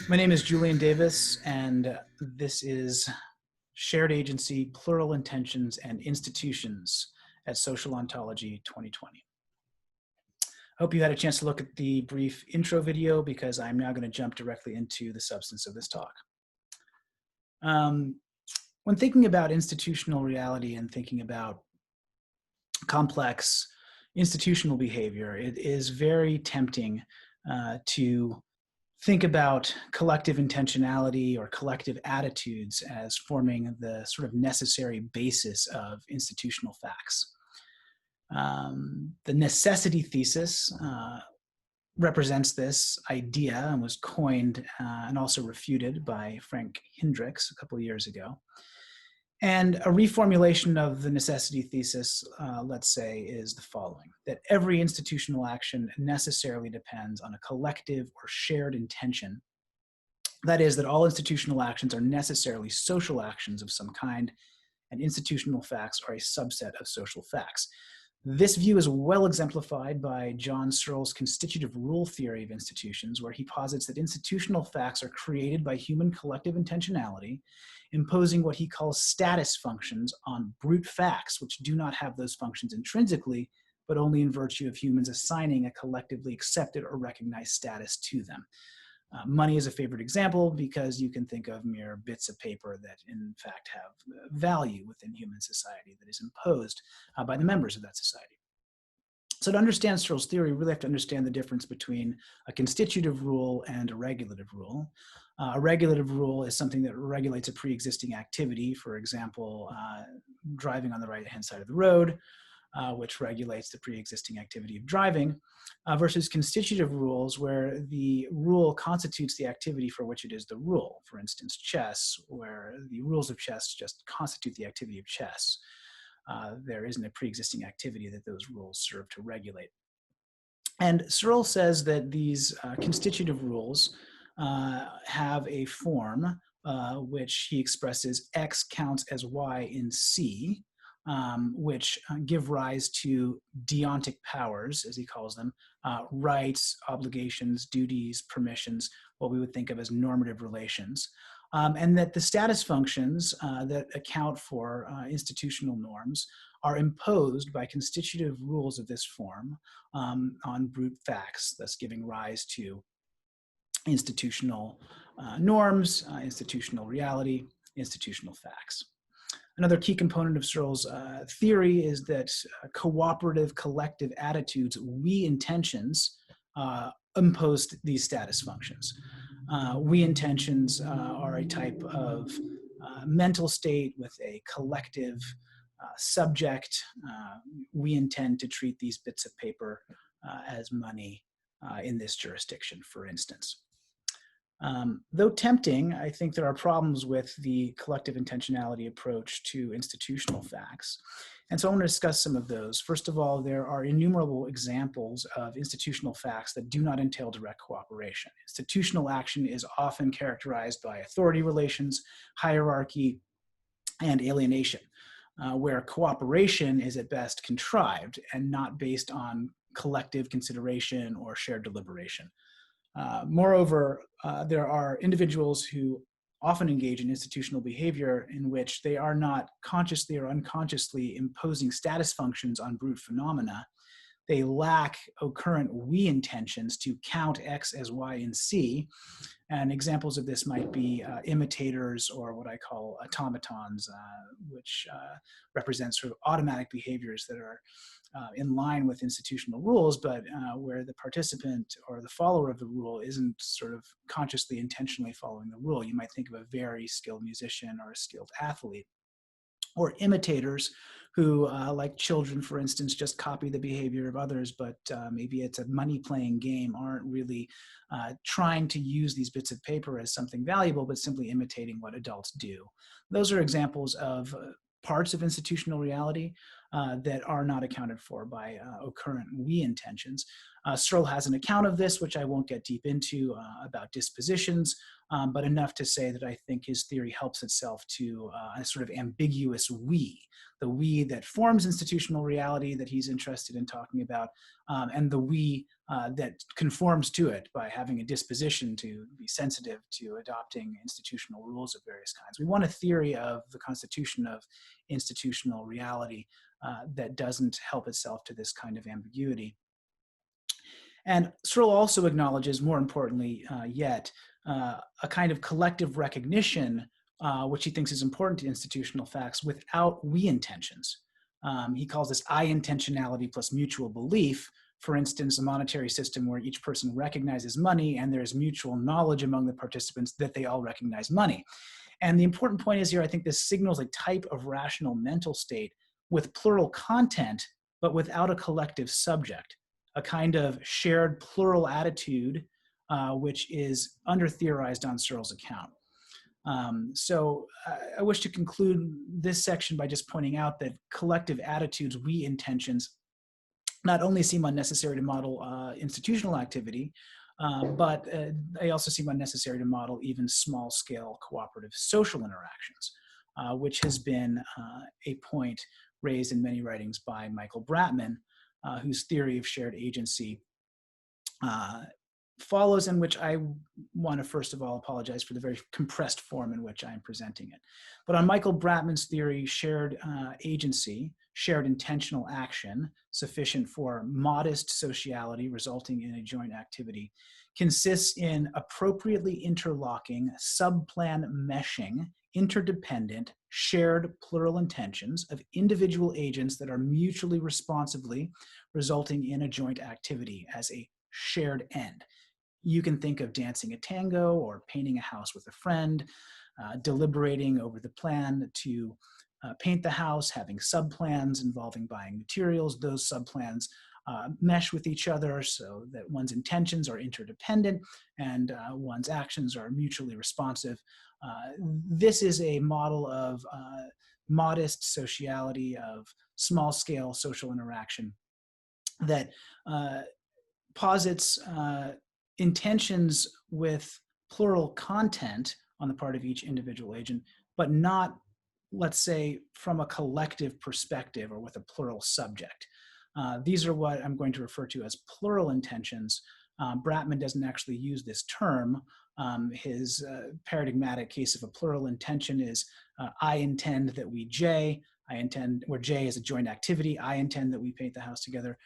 My name is Julian Davis, and this is Shared Agency, Plural Intentions, and Institutions at Social Ontology 2020. Hope you had a chance to look at the brief intro video because I'm now going to jump directly into the substance of this talk. When thinking about institutional reality and thinking about complex institutional behavior, it is very tempting to think about collective intentionality or collective attitudes as forming the sort of necessary basis of institutional facts. The Necessity Thesis represents this idea and was coined and also refuted by Frank Hendricks a couple of years ago. And a reformulation of the Necessity Thesis, let's say, is the following: that every institutional action necessarily depends on a collective or shared intention. That is, that all institutional actions are necessarily social actions of some kind, and institutional facts are a subset of social facts. This view is well exemplified by John Searle's constitutive rule theory of institutions, where he posits that institutional facts are created by human collective intentionality, imposing what he calls status functions on brute facts, which do not have those functions intrinsically, but only in virtue of humans assigning a collectively accepted or recognized status to them. Money is a favorite example because you can think of mere bits of paper that in fact have value within human society that is imposed by the members of that society. So to understand Searle's theory, we really have to understand the difference between a constitutive rule and a regulative rule. A regulative rule is something that regulates a pre-existing activity, for example, driving on the right-hand side of the road, which regulates the pre-existing activity of driving, versus constitutive rules, where the rule constitutes the activity for which it is the rule. For instance, chess, where the rules of chess just constitute the activity of chess. There isn't a pre-existing activity that those rules serve to regulate. And Searle says that these constitutive rules have a form which he expresses X counts as Y in C, which give rise to deontic powers, as he calls them, rights, obligations, duties, permissions, what we would think of as normative relations. And that the status functions that account for institutional norms are imposed by constitutive rules of this form on brute facts, thus giving rise to institutional norms, institutional reality, institutional facts. Another key component of Searle's theory is that cooperative collective attitudes, we intentions, impose these status functions. We intentions are a type of mental state with a collective subject. We intend to treat these bits of paper as money in this jurisdiction, for instance. Though tempting, I think there are problems with the collective intentionality approach to institutional facts. And so I want to discuss some of those. First of all, there are innumerable examples of institutional facts that do not entail direct cooperation. Institutional action is often characterized by authority relations, hierarchy, and alienation, where cooperation is at best contrived and not based on collective consideration or shared deliberation. Moreover, there are individuals who often engage in institutional behavior in which they are not consciously or unconsciously imposing status functions on brute phenomena. They lack occurrent we intentions to count X as Y and C. And examples of this might be imitators, or what I call automatons, which represent sort of automatic behaviors that are in line with institutional rules, but where the participant or the follower of the rule isn't sort of consciously, intentionally following the rule. You might think of a very skilled musician or a skilled athlete. Or imitators who, like children, for instance, just copy the behavior of others, but maybe it's a money-playing game, aren't really trying to use these bits of paper as something valuable, but simply imitating what adults do. Those are examples of parts of institutional reality. that are not accounted for by occurrent we intentions. Searle has an account of this, which I won't get deep into, about dispositions, but enough to say that I think his theory helps itself to a sort of ambiguous we, the we that forms institutional reality that he's interested in talking about, and the we that conforms to it by having a disposition to be sensitive to adopting institutional rules of various kinds. We want a theory of the constitution of institutional reality that doesn't help itself to this kind of ambiguity. And Searle also acknowledges, more importantly yet, a kind of collective recognition, which he thinks is important to institutional facts, without we intentions. He calls this I intentionality plus mutual belief. For instance, a monetary system where each person recognizes money and there's mutual knowledge among the participants that they all recognize money. And the important point is here, I think this signals a type of rational mental state with plural content, but without a collective subject, a kind of shared plural attitude, which is under-theorized on Searle's account. So I wish to conclude this section by just pointing out that collective attitudes, we intentions, not only seem unnecessary to model institutional activity, but they also seem unnecessary to model even small-scale cooperative social interactions, which has been a point raised in many writings by Michael Bratman, whose theory of shared agency follows, and which I want to first of all apologize for the very compressed form in which I'm presenting it. But on Michael Bratman's theory, shared agency, shared intentional action, sufficient for modest sociality resulting in a joint activity, consists in appropriately interlocking, subplan meshing, interdependent, shared plural intentions of individual agents that are mutually responsively resulting in a joint activity as a shared end. You can think of dancing a tango or painting a house with a friend, deliberating over the plan to paint the house, having subplans involving buying materials. Those subplans mesh with each other so that one's intentions are interdependent and one's actions are mutually responsive. This is a model of modest sociality, of small-scale social interaction that posits intentions with plural content on the part of each individual agent, but not, let's say, from a collective perspective or with a plural subject. These are what I'm going to refer to as plural intentions. Bratman doesn't actually use this term. His paradigmatic case of a plural intention is I intend that we J, I intend, where J is a joint activity, I intend that we paint the house together.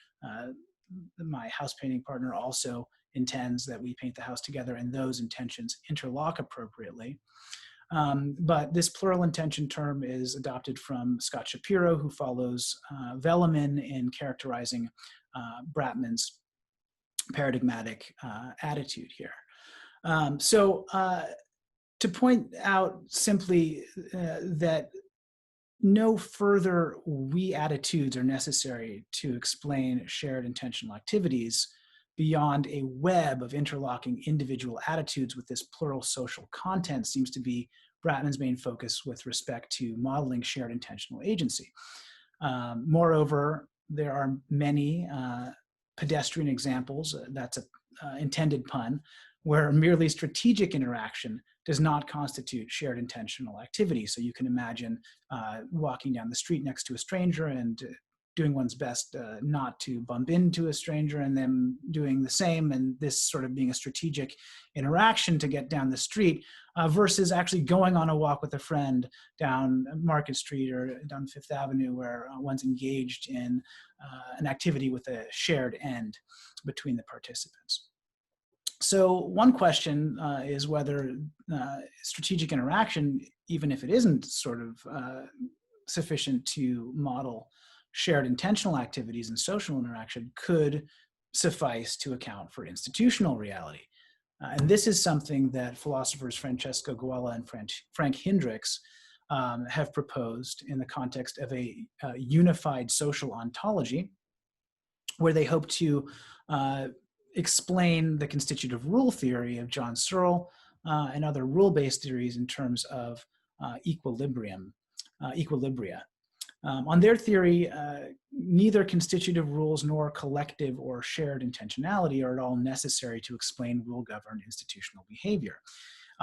My house painting partner also intends that we paint the house together, and those intentions interlock appropriately. But this plural intention term is adopted from Scott Shapiro, who follows Velleman in characterizing Bratman's paradigmatic attitude here. To point out simply that no further we attitudes are necessary to explain shared intentional activities beyond a web of interlocking individual attitudes with this plural social content seems to be Bratman's main focus with respect to modeling shared intentional agency. Moreover, there are many pedestrian examples, that's an intended pun, where merely strategic interaction does not constitute shared intentional activity. So you can imagine walking down the street next to a stranger and doing one's best not to bump into a stranger and them doing the same, and this sort of being a strategic interaction to get down the street versus actually going on a walk with a friend down Market Street or down Fifth Avenue where one's engaged in an activity with a shared end between the participants. So one question is whether strategic interaction, even if it isn't sort of sufficient to model shared intentional activities and social interaction, could suffice to account for institutional reality. And this is something that philosophers Francesco Guella and Frank Hendricks have proposed in the context of a unified social ontology, where they hope to explain the constitutive rule theory of John Searle and other rule-based theories in terms of equilibria. On their theory, neither constitutive rules nor collective or shared intentionality are at all necessary to explain rule-governed institutional behavior.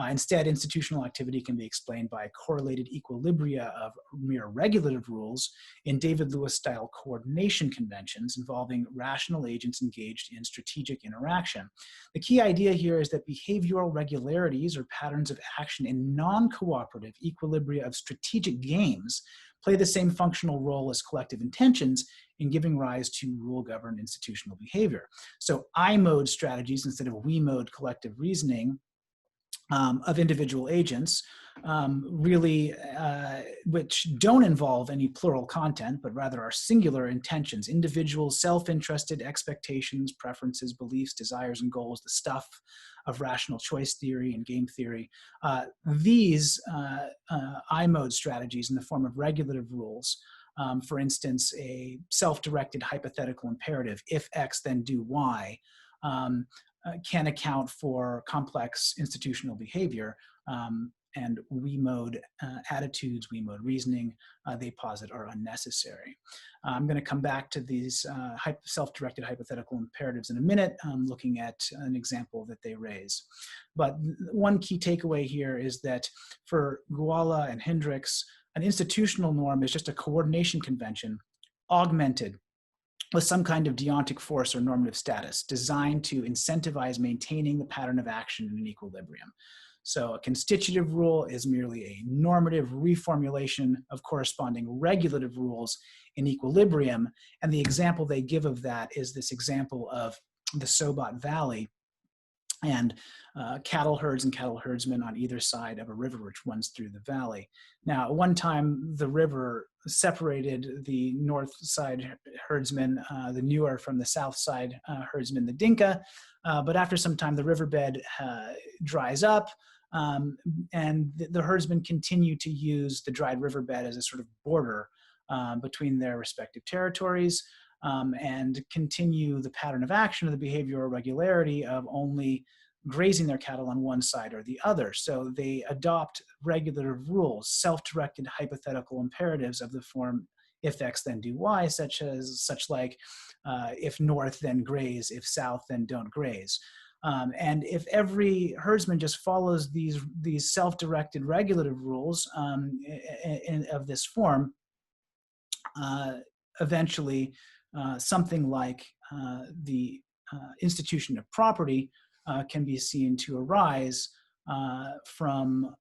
Instead, institutional activity can be explained by correlated equilibria of mere regulative rules in David Lewis-style coordination conventions involving rational agents engaged in strategic interaction. The key idea here is that behavioral regularities or patterns of action in non-cooperative equilibria of strategic games play the same functional role as collective intentions in giving rise to rule-governed institutional behavior. So I-mode strategies instead of we-mode collective reasoning of individual agents, which don't involve any plural content, but rather are singular intentions, individual self-interested expectations, preferences, beliefs, desires, and goals, the stuff of rational choice theory and game theory. These I-mode strategies in the form of regulative rules, for instance, a self-directed hypothetical imperative, if X, then do Y, can account for complex institutional behavior, and we-mode attitudes, we-mode reasoning, they posit are unnecessary. I'm going to come back to these self-directed hypothetical imperatives in a minute, looking at an example that they raise. But one key takeaway here is that for Guala and Hendricks, an institutional norm is just a coordination convention augmented with some kind of deontic force or normative status designed to incentivize maintaining the pattern of action in an equilibrium. So a constitutive rule is merely a normative reformulation of corresponding regulative rules in equilibrium. And the example they give of that is this example of the Sobat Valley and cattle herds and cattle herdsmen on either side of a river which runs through the valley. Now, at one time, the river separated the north side herdsmen, the Newer, from the south side herdsmen, the Dinka. But after some time, the riverbed dries up, and the herdsmen continue to use the dried riverbed as a sort of border between their respective territories, and continue the pattern of action of the behavioral regularity of only grazing their cattle on one side or the other. So they adopt regulative rules, self-directed hypothetical imperatives of the form if X then do Y, such like if north then graze, if south then don't graze. And if every herdsman just follows these self-directed regulative rules of this form, eventually something like the institution of property can be seen to arise from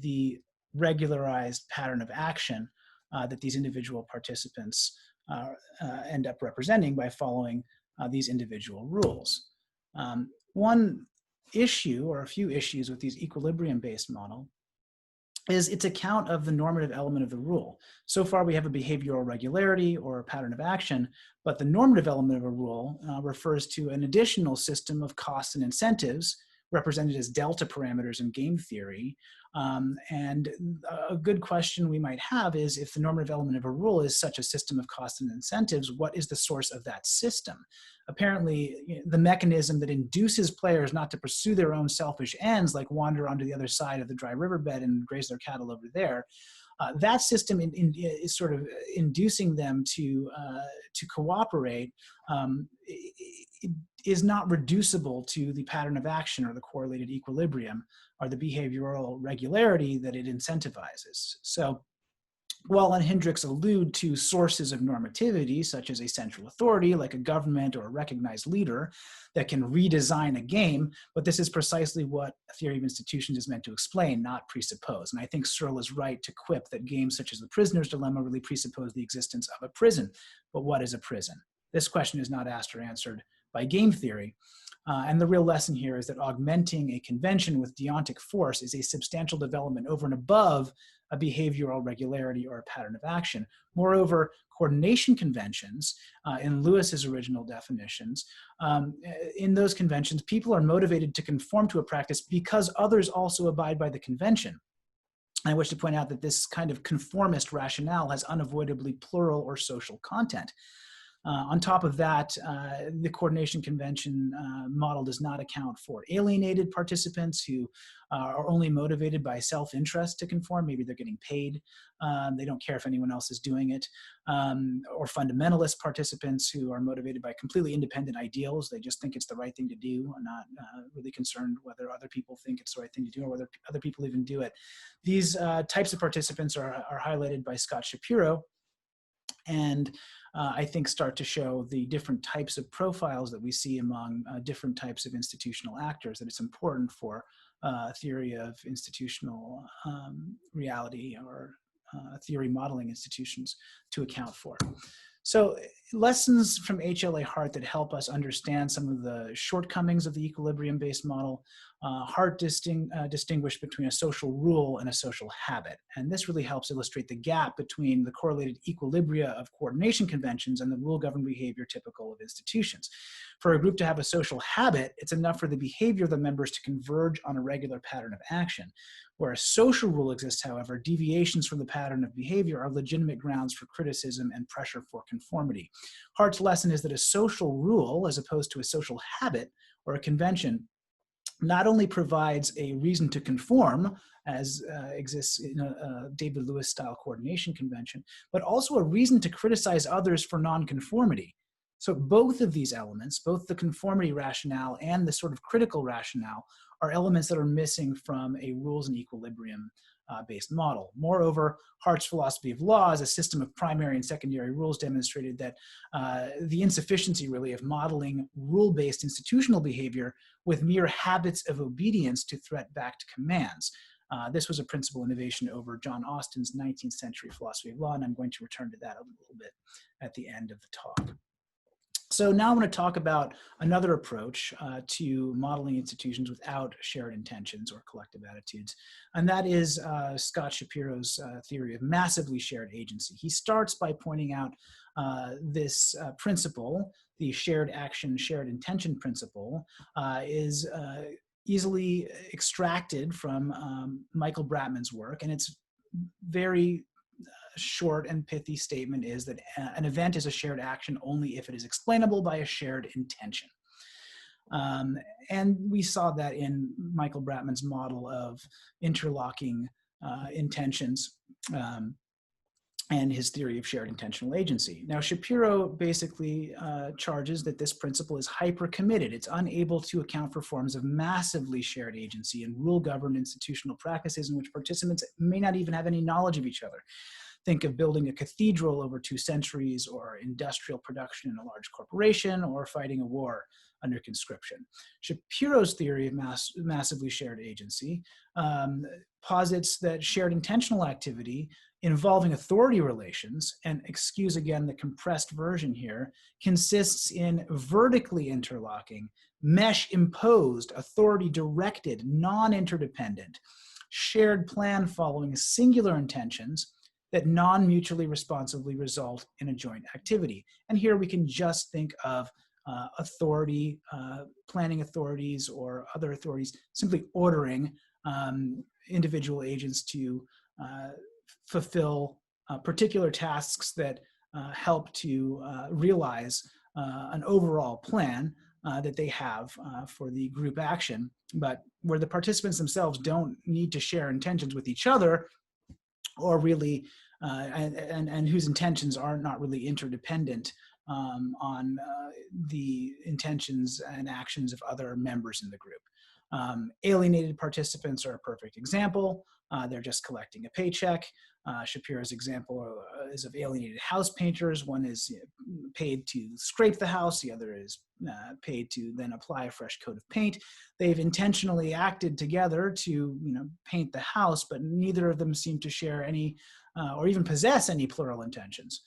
the regularized pattern of action that these individual participants end up representing by following these individual rules. One issue, or a few issues, with these equilibrium-based model is its account of the normative element of the rule. So far, we have a behavioral regularity or a pattern of action, but the normative element of a rule refers to an additional system of costs and incentives represented as delta parameters in game theory. And a good question we might have is, if the normative element of a rule is such a system of costs and incentives, what is the source of that system? Apparently, the mechanism that induces players not to pursue their own selfish ends, like wander onto the other side of the dry riverbed and graze their cattle over there, that system is sort of inducing them to cooperate, is not reducible to the pattern of action or the correlated equilibrium or the behavioral regularity that it incentivizes. So while Hendricks allude to sources of normativity, such as a central authority like a government or a recognized leader that can redesign a game, but this is precisely what a theory of institutions is meant to explain, not presuppose. And I think Searle is right to quip that games such as the prisoner's dilemma really presuppose the existence of a prison. But what is a prison? This question is not asked or answered by game theory. And the real lesson here is that augmenting a convention with deontic force is a substantial development over and above a behavioral regularity or a pattern of action. Moreover, coordination conventions, in Lewis's original definitions, in those conventions, people are motivated to conform to a practice because others also abide by the convention. I wish to point out that this kind of conformist rationale has unavoidably plural or social content. On top of that, the coordination convention model does not account for alienated participants who are only motivated by self-interest to conform. Maybe they're getting paid. They don't care if anyone else is doing it. Or fundamentalist participants who are motivated by completely independent ideals. They just think it's the right thing to do, and not really concerned whether other people think it's the right thing to do or whether other people even do it. These types of participants are highlighted by Scott Shapiro, and I think start to show the different types of profiles that we see among different types of institutional actors, that it's important for theory of institutional reality or theory modeling institutions to account for. So lessons from H.L.A. Hart that help us understand some of the shortcomings of the equilibrium-based model. Hart distinguished between a social rule and a social habit. And this really helps illustrate the gap between the correlated equilibria of coordination conventions and the rule-governed behavior typical of institutions. For a group to have a social habit, it's enough for the behavior of the members to converge on a regular pattern of action. Where a social rule exists, however, deviations from the pattern of behavior are legitimate grounds for criticism and pressure for conformity. Hart's lesson is that a social rule, as opposed to a social habit or a convention, not only provides a reason to conform, as exists in a David Lewis-style coordination convention, but also a reason to criticize others for nonconformity. So both of these elements, both the conformity rationale and the sort of critical rationale, are elements that are missing from a rules and equilibrium based model. Moreover, Hart's philosophy of law as a system of primary and secondary rules demonstrated that the insufficiency really of modeling rule-based institutional behavior with mere habits of obedience to threat-backed commands. This was a principal innovation over John Austin's 19th century philosophy of law, and I'm going to return to that a little bit at the end of the talk. So now I'm going to talk about another approach to modeling institutions without shared intentions or collective attitudes, and that is Scott Shapiro's theory of massively shared agency. He starts by pointing out this principle, the shared action, shared intention principle, is easily extracted from Michael Bratman's work, and it's very short and pithy statement is that an event is a shared action only if it is explainable by a shared intention. And we saw that in Michael Bratman's model of interlocking intentions and his theory of shared intentional agency. Now, Shapiro basically charges that this principle is hyper-committed. It's unable to account for forms of massively shared agency and rule-governed institutional practices in which participants may not even have any knowledge of each other. Think of building a cathedral over 2 centuries, or industrial production in a large corporation, or fighting a war under conscription. Shapiro's theory of massively shared agency posits that shared intentional activity involving authority relations, and excuse again the compressed version here, consists in vertically interlocking, mesh-imposed, authority-directed, non-interdependent, shared plan following singular intentions that non-mutually responsibly result in a joint activity. And here we can just think of authority, planning authorities or other authorities simply ordering individual agents to fulfill particular tasks that help to realize an overall plan that they have for the group action, but where the participants themselves don't need to share intentions with each other, or really, and whose intentions are not really interdependent on the intentions and actions of other members in the group. Alienated participants are a perfect example. They're just collecting a paycheck. Shapiro's example is of alienated house painters. One is paid to scrape the house. The other is paid to then apply a fresh coat of paint. They've intentionally acted together to paint the house, but neither of them seem to share any or even possess any plural intentions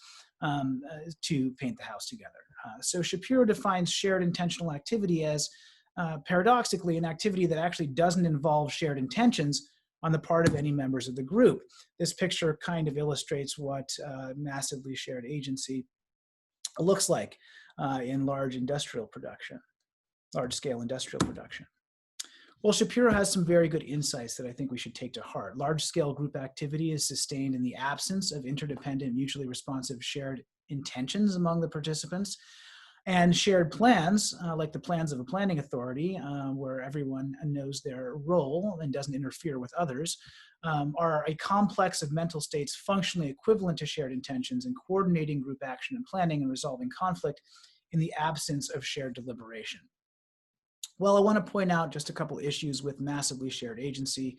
to paint the house together. So Shapiro defines shared intentional activity as paradoxically an activity that actually doesn't involve shared intentions on the part of any members of the group. This picture kind of illustrates what massively shared agency looks like in large-scale industrial production. Well, Shapiro has some very good insights that I think we should take to heart. Large-scale group activity is sustained in the absence of interdependent, mutually responsive shared intentions among the participants. And shared plans, like the plans of a planning authority, where everyone knows their role and doesn't interfere with others, are a complex of mental states functionally equivalent to shared intentions in coordinating group action and planning and resolving conflict in the absence of shared deliberation. Well, I want to point out just a couple issues with massively shared agency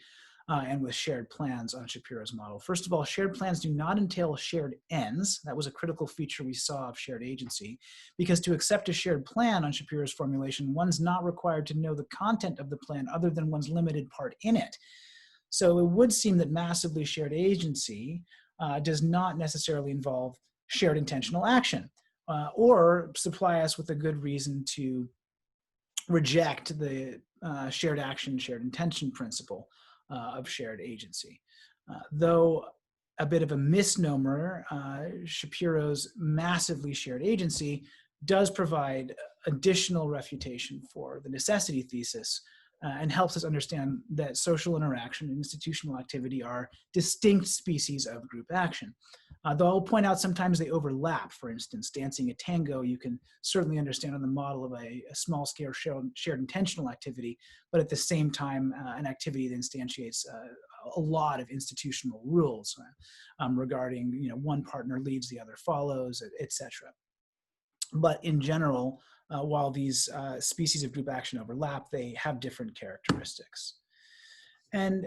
and with shared plans on Shapiro's model. First of all, shared plans do not entail shared ends. That was a critical feature we saw of shared agency, because to accept a shared plan on Shapiro's formulation, one's not required to know the content of the plan other than one's limited part in it. So it would seem that massively shared agency does not necessarily involve shared intentional action or supply us with a good reason to reject the shared action, shared intention principle of shared agency. Though a bit of a misnomer, Shapiro's massively shared agency does provide additional refutation for the necessity thesis and helps us understand that social interaction and institutional activity are distinct species of group action. Though I'll point out sometimes they overlap. For instance, dancing a tango, you can certainly understand on the model of a small-scale shared intentional activity, but at the same time, an activity that instantiates a lot of institutional rules regarding, one partner leads, the other follows, etc. But in general, while these species of group action overlap, they have different characteristics. And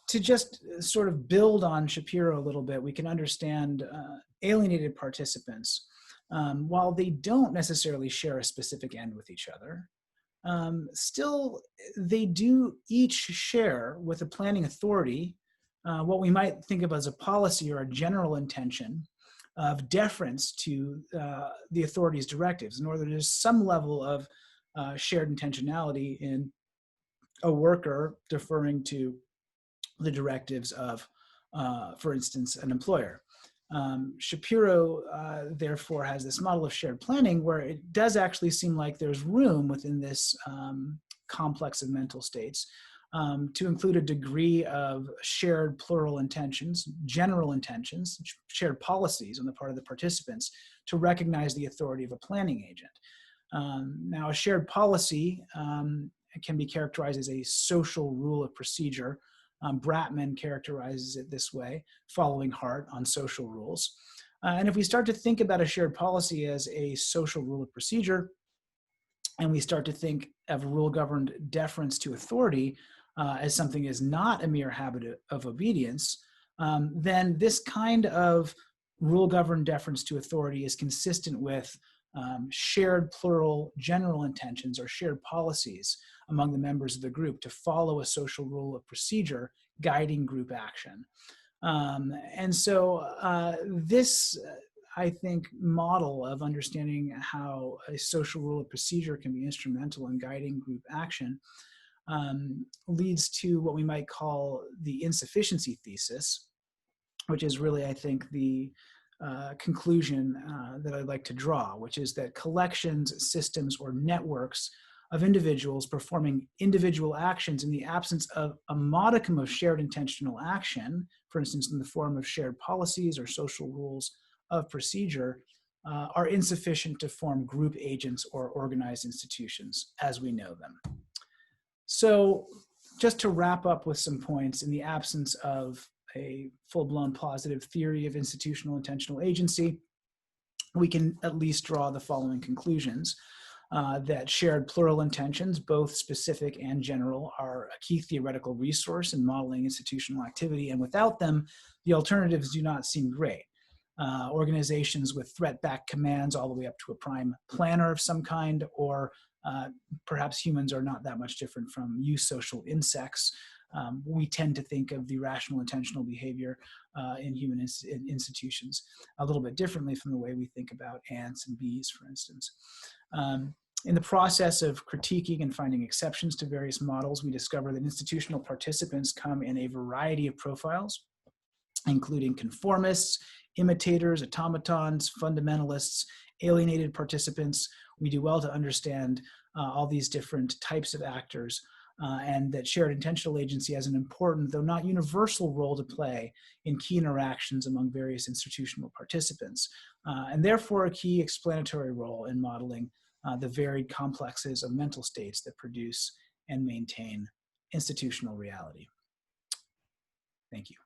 to just sort of build on Shapiro a little bit, we can understand alienated participants, while they don't necessarily share a specific end with each other, still they do each share with a planning authority what we might think of as a policy or a general intention of deference to the authority's directives, in order there's some level of shared intentionality in a worker deferring to the directives of, for instance, an employer. Shapiro, therefore, has this model of shared planning where it does actually seem like there's room within this complex of mental states to include a degree of shared plural intentions, general intentions, shared policies on the part of the participants to recognize the authority of a planning agent. Now, a shared policy can be characterized as a social rule of procedure. Bratman characterizes it this way, following Hart on social rules. And if we start to think about a shared policy as a social rule of procedure, and we start to think of rule-governed deference to authority as something is not a mere habit of obedience, then this kind of rule-governed deference to authority is consistent with shared plural general intentions or shared policies among the members of the group to follow a social rule of procedure guiding group action. And so this, I think, model of understanding how a social rule of procedure can be instrumental in guiding group action leads to what we might call the insufficiency thesis, which is really, I think, the conclusion that I'd like to draw, which is that collections, systems, or networks of individuals performing individual actions in the absence of a modicum of shared intentional action, for instance, in the form of shared policies or social rules of procedure, are insufficient to form group agents or organized institutions as we know them. So just to wrap up with some points, in the absence of a full-blown positive theory of institutional intentional agency, we can at least draw the following conclusions. That shared plural intentions, both specific and general, are a key theoretical resource in modeling institutional activity, and without them, the alternatives do not seem great. Organizations with threat-backed commands all the way up to a prime planner of some kind, or perhaps humans are not that much different from eusocial insects. We tend to think of the rational intentional behavior in human institutions a little bit differently from the way we think about ants and bees, for instance. In the process of critiquing and finding exceptions to various models, we discover that institutional participants come in a variety of profiles, including conformists, imitators, automatons, fundamentalists, alienated participants. We do well to understand all these different types of actors and that shared intentional agency has an important, though not universal, role to play in key interactions among various institutional participants, and therefore a key explanatory role in modeling the varied complexes of mental states that produce and maintain institutional reality. Thank you.